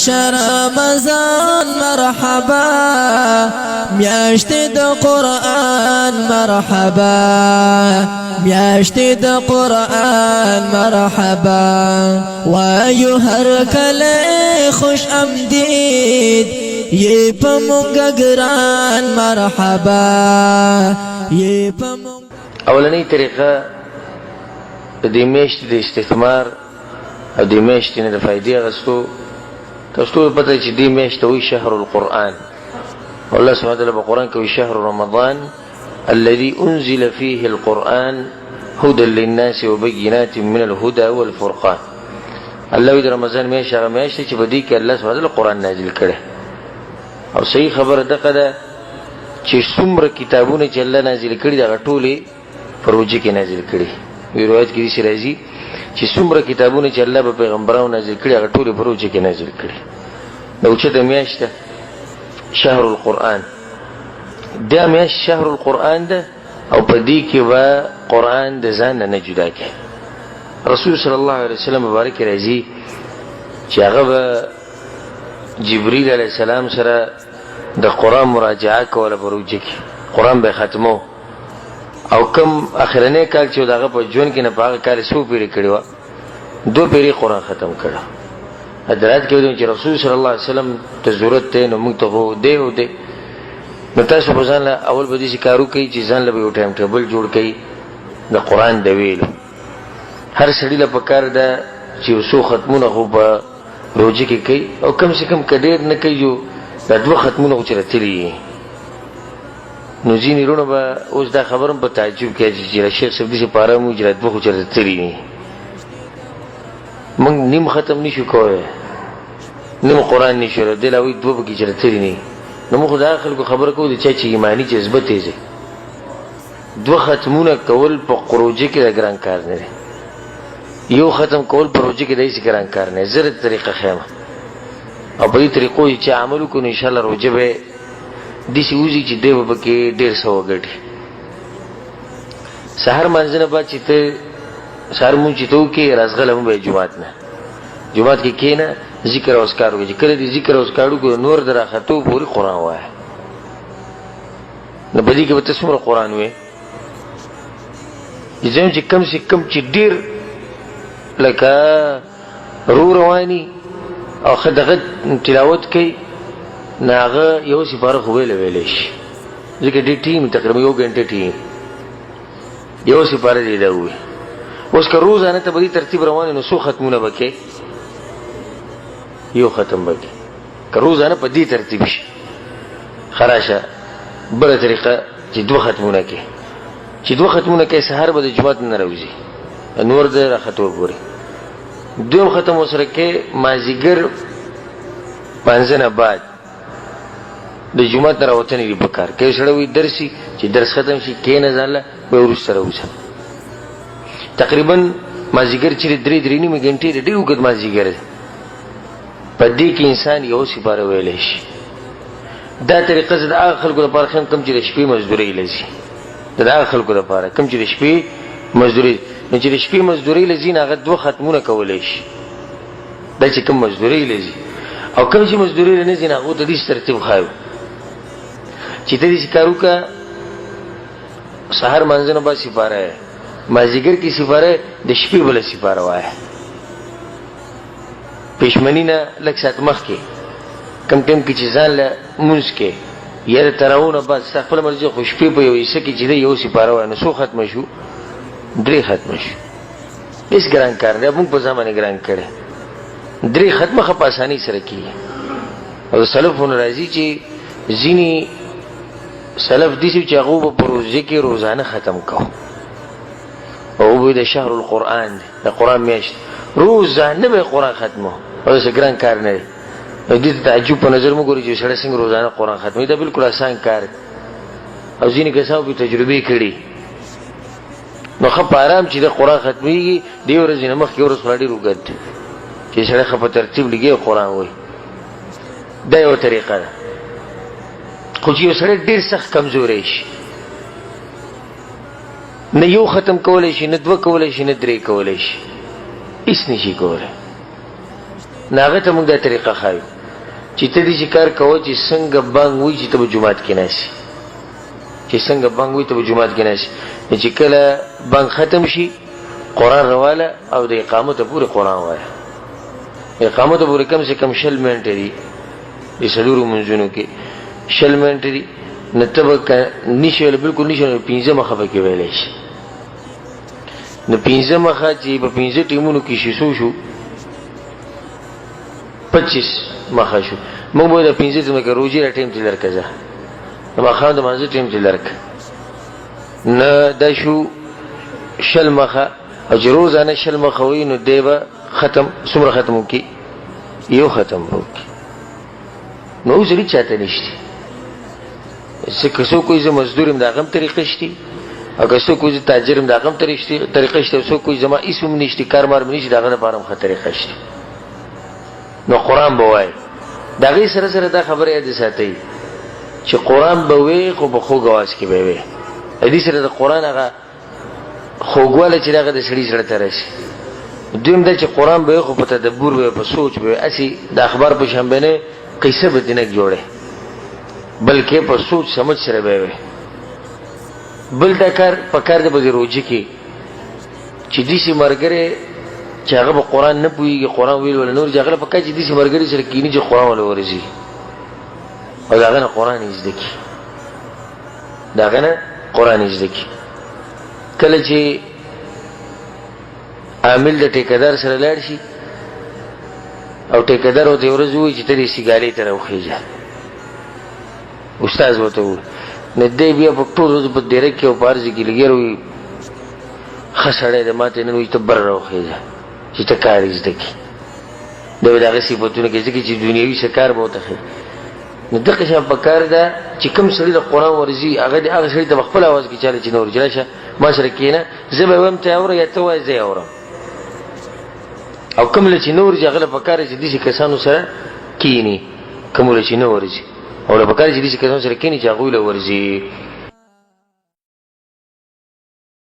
شهر رمضان مرحبا میاشت د قرآن مرحبا میاشت د قرآن مرحبا وایو هر کله خوش آمدید یہ په مونږ ګران مرحبا یہ په مونږ. اولنی طریقه د میاشتې د استثمار او د میاشتې نه د فائدې اخیستو تاسو ټول پته چې دې میاشت ته وایي شهر القرآن. الله سبحانه وتعالی په قرآن کې وایي شهر رمضان الذي انزل فيه القرآن هدى للناس وبينات من الهدى والفرقان. الله وایي د رمضان میاشت هغه میاشت چې په دې کې الله سبحانه وتعالی قرآن نازل کړی. او صحیح خبره دغه ده چې څومره کتابونه چې الله نازل کړي دغه ټولې په روژه کې نازل کړي. وی روایت کې داسې راځي چې څومره کتابونه چې الله په پیغمبرانو نازل کړي هغه ټولې په روژه کې نازل کړي. د اوچته میاشت ده شهر القرآن. دا میاشت شهر القرآن ده او په دې کې به قرآن د ځان نه جدا کوي. رسول صلی الله علیه وسلم مبارک راځي چې هغه به جبريل علیه السلام سره د قرآن مراجعه کوله په روژه کې. قرآن به ختمو او کم اخرنی کال چې دغه په ژوند کې نه په هغه کال څو پیړۍ کړې وه 2 پیړۍ قرآن ختم کړه. حضرات کې وایي چې رسول صلی الله علیه وسلم ته ضرورت دی نو موږ ته خو دی او دی. نو تاسو به ځان له اول به داسې کار وکړئ چې ځان له به یو ټایم ټیبل جوړ کړئ د قرآن د ویلو. هر سړي له پکار ده چې یو څو ختمونه خو په روژه کې کوي او کم سے کم که ډېر نه کوي یو دا 2 ختمونه خو چې راتلي. نو ځینې وروڼه به اوس دا خبر هم په تعجب کوي چې شیخ صاحب داسې پاره مو چې 2 خو چې راتلي موږ نیم ختم نشو کوی نیم قرآن نشو دی لا وایي 2 پکې چې راتلي نه. نو موږ خو د هغه خلکو خبره کوو د چا چې ایماني جذبه تیز دی. 2 ختمونه کول په روژه کې د ګران کار نه دی. یو ختم کول په روژه کې داسې ګران کار نه دی. زه د طریقه ښیم او په دې طریقو چې عمل وکړو نو انشاءالله روژه به داسې وځي چې دی به پکې ډېر څه وګټي. سهار مانځه نه بعد چې ته سهار مونځ چې ته وکړې راځغله مو به جومات نه جومات کې کښېنه ذکر او اذکار وکړه. چې کله دې ذکر او اذکار وکړو نور د راختو پورې قرآن وایه. نو په دې کې به ته څومره قرآن وایې زم چې کم سے کم چې ډېر لکه رو رواني او ښه دغه تلاوت کوي نو هغه یو سپاره خو ویلی ویلی شي ځکه ډېر ټیم تقریبا 1 غنټه ټیم یو سپاره دې دا ووایي. اوس که روزانه ته به دې ترتیب روان نو څو ختمونه به کوې 1 ختم به کوې که روزانه په دې ترتیب شي. خراشه بله طریقه چې 2 ختمونه کوې چې 2 ختمونه کوې سهار به د جومات نه راوځي نور د راختو پورې. 2 ختم ورسره کوې مازدیګر مانځه نه بعد د جومات نه راوتنې دي پکار. که یو سړی وایي درسي چې درس ختم شي کښېنه ځان له به وروسته راوځه. تقریبا مازدیګر چې 3 نیمې غنټې د ډېر اوږد مازدیګر دی په دې کې انسان یو سپاره ویلی شي. دا طریقه زه د هغه خلکو لپاره ښیم کوم چې د شپې مزدورۍ له ځي. د هغه خلکو لپاره کوم چې د شپې مزدورۍ نو چې د شپې مزدورۍ له ځي نو هغه 2 ختمونه کولی شي. دا چې کوم مزدورۍ له ځي او کوم چې مزدورۍ له نه ځي نو هغو ته داسې ترتیب ښایو چې ته داسې کار وکړه سهار مانځه نه بعد سپاره یې مازدیګر کې سپاره د شپې بله سپاره وایه. پېشمني نه لږ ساعت مخکې کم ټایم کې چې ځان له مونځ کې یا د تراویحو نه بعد ستا خپله مرضي خو شپې په یو حصه کې چې دی یو سپاره وایه نو څو ختمه شو 3 ختمه شو. هېڅ ګران کار دی موږ په ځان باندې ګران کړی. 3 ختمه ښه په اسانۍ سره کېږي او د سلفونو راځي چې ځینې سلف داسې چې هغو به په روژه کې روزانه ختم کوو او به د شهر القرآن دی د قرآن میاشت روزانه به قرآن ختمو او داسې ګران کار نه دی. دې ته تعجب په نظر مو ګوري چې سړی څنګه روزانه قرآن ختموي. دا بلکل آسان کار دی او ځینې کسانو پې تجربې کړي نو ښه په ارام چې د قرآن ختمېږي دې ورځې نه مخکې ورځ خو لا ډېر اوږد دی چې سړی ښه په ترتیب لګي او قرآن وایي. دا یوه طریقه ده. خو چې یو سړی ډېر سخت کمزوری شي نه 1 ختم کولی شي نه 2 کولی شي نه 3 کولی شي هیڅ نشي کولی. ناغه ته موږ دا طریقه خایو چې ته دې کار کوو چې څنګه بانګ وي چې ته په جمعات کې ناشې چې څنګه بانګ وي ته په جمعات کې ناشې چې کله بانګ ختم شي قرآن رواله او د اقامت پورې قرآن وایه اقامت پورې کم سے کم 60 منټه دي د سلورو منځونو کې 60 منټه دي نه ته به نشي بالکل نشي 15 مخه به کې ویلی شي نو 15 مخه چې په 15 ټیمونو کې شو 25 مخه شو موږ به د 15 ټیمو کې روزي را ټیم تلر کزه نو مخه د منځ ټیم تلر ک نه د شو 60 مخه او چې روزانه 60 مخه وي نو دی به ختم څومره ختم وکي یو ختم وکي نو زری چاته نشته څه کوئی ز مزدورم دا غم طریقې شتي او که څه کوئی تاجرم دا غم طریقې شته څه کوئی زما اسم نشته کارمار نشته دا غره پارم خطر طریقې شته نو قرآن بوای دا غي سره سره دا خبره یاد ساتي چې قرآن بوي خو په خو غواز کې به وي دې سره د قرآن هغه خوګواله چې دغه د سړي سره ترشي دویم دا چې قرآن به خو په تدبر به په سوچ به اسی د اخبار په شنبه قصه به دینه جوړه بلکې په سوچ سمجھ سره به وي بل دا کار په کار د بزروجي کې چې دې سي مرګره چې هغه په قرآن نه پويږي قرآن ویل ول نور ځغله په کچې دې سي مرګري سره کینی چې قرآن ول ورزي او داغه نه قرآن یې ځکه داغه نه قرآن یې ځکه کله چې عامل د ټیکدار سره لاړ شي او ټیکدار او ته ورځوي چې ته دې سیګالي ته راوخیږي استاد وته و نه دې بیا په ټول ورځ په ډیره کې او پارځي کې لګیروي خسړې د ماته نه وي ته بر راوخیږي چې ته کار یې ځکه دا دغه صفاتونه کې چې دنیوي شکار به وته نو دغه شان په کار ده چې کوم سړي د قرآن ورزي هغه د هغه سړي د خپل आवाज کې چاله چې نور جلاشه ما سره کینه زه به وم ته اوره یا ته وای زه اورم او کوم لچ نور ځغله په کار چې دي کسانو سره کینی کوم لچ نور ورزي او په کار چې دي کسانو سره کینی چې هغه له ورزي